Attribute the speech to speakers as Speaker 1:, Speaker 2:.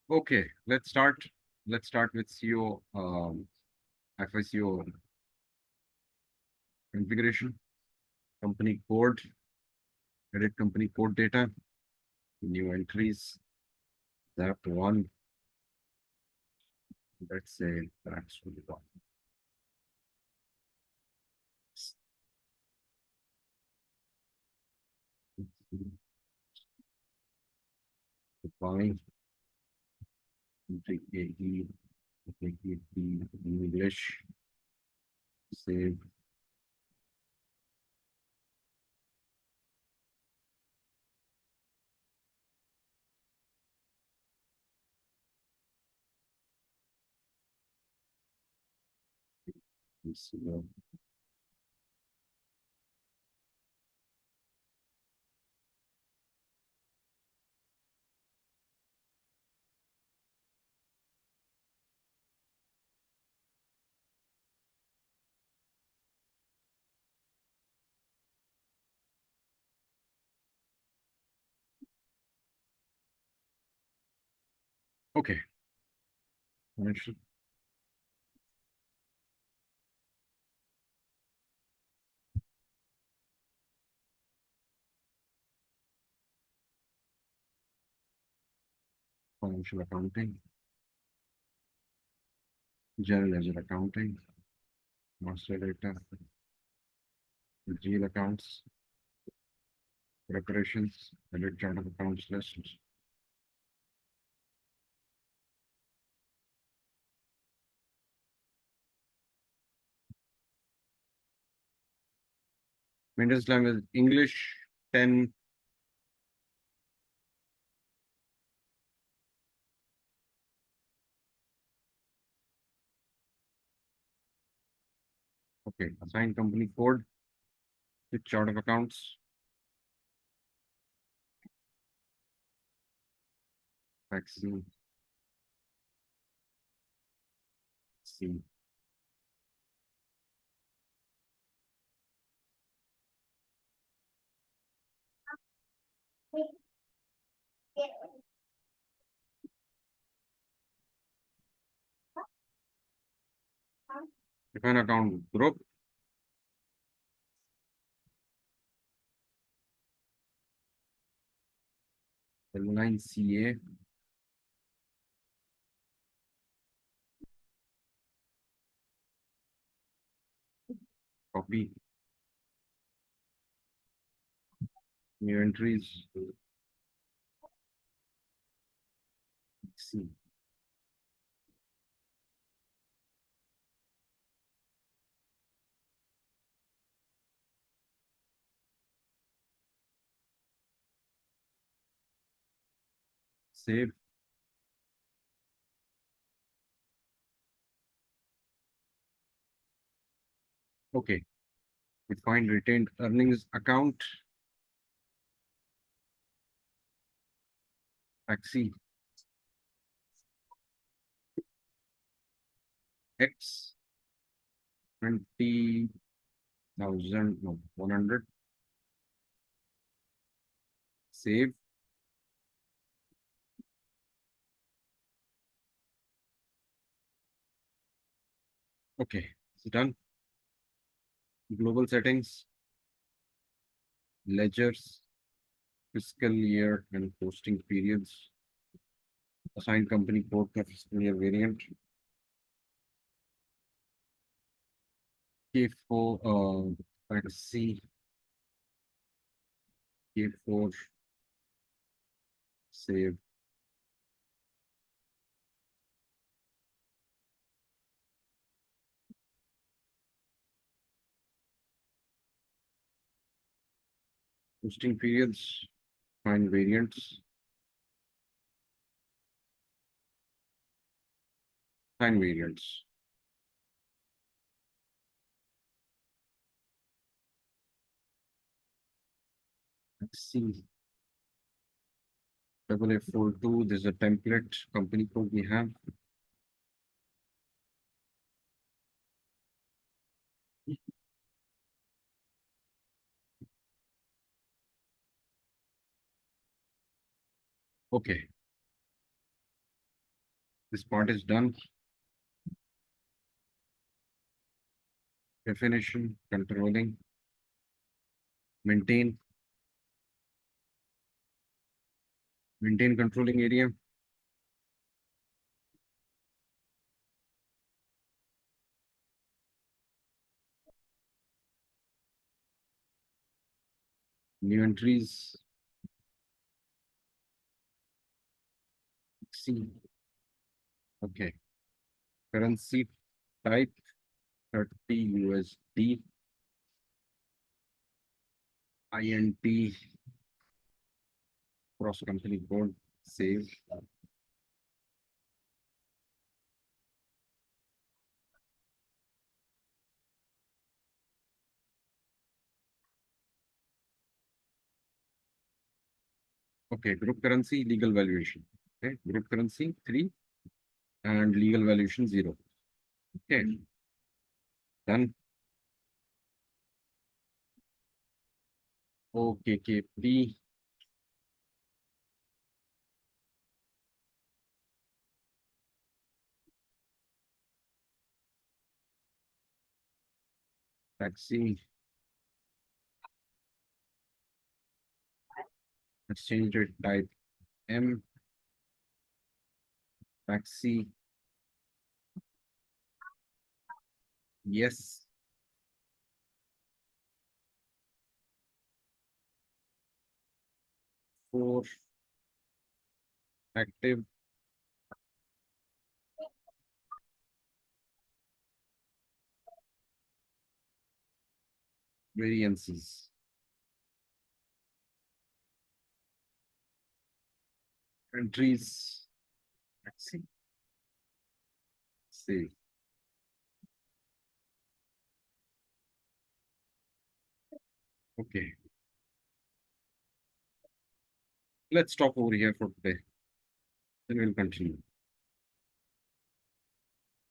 Speaker 1: Okay, let's start. Let's start with CO, FICO configuration, company code, edit company code data, new entries, that one. Let's say that's really one. Define, take AE, take it in English, save. This, okay, financial, financial accounting, general ledger accounting, master data, GL accounts, preparations, edit chart of accounts lists, maintenance language English 10. Okay, assign company code, the chart of accounts, vaccine, C. Define account group, L9 CA, copy, new entries, C. Save. Okay, we find retained earnings account, taxi, X, 20,000, no, 100, save. Okay, it's done. Global settings, ledgers, fiscal year and posting periods, assign company code for fiscal year variant, K4, let's see, K4, save, posting periods, find variants, find variants. Let's see, double F42, there's a template company code we have. Okay, This part is done. Definition, controlling, maintain, maintain controlling area. New entries. See. Okay. Currency type 30 USD. INT cross company code. Save. Okay. Group currency legal valuation. Okay. Group currency 3 and legal valuation 0. Okay. Done. Okay. KP. Taxi. Exchange rate type M. Taxi. Yes. For active variances. Entries. Taxi. Save. Okay. Let's stop over here for today. Then we'll continue.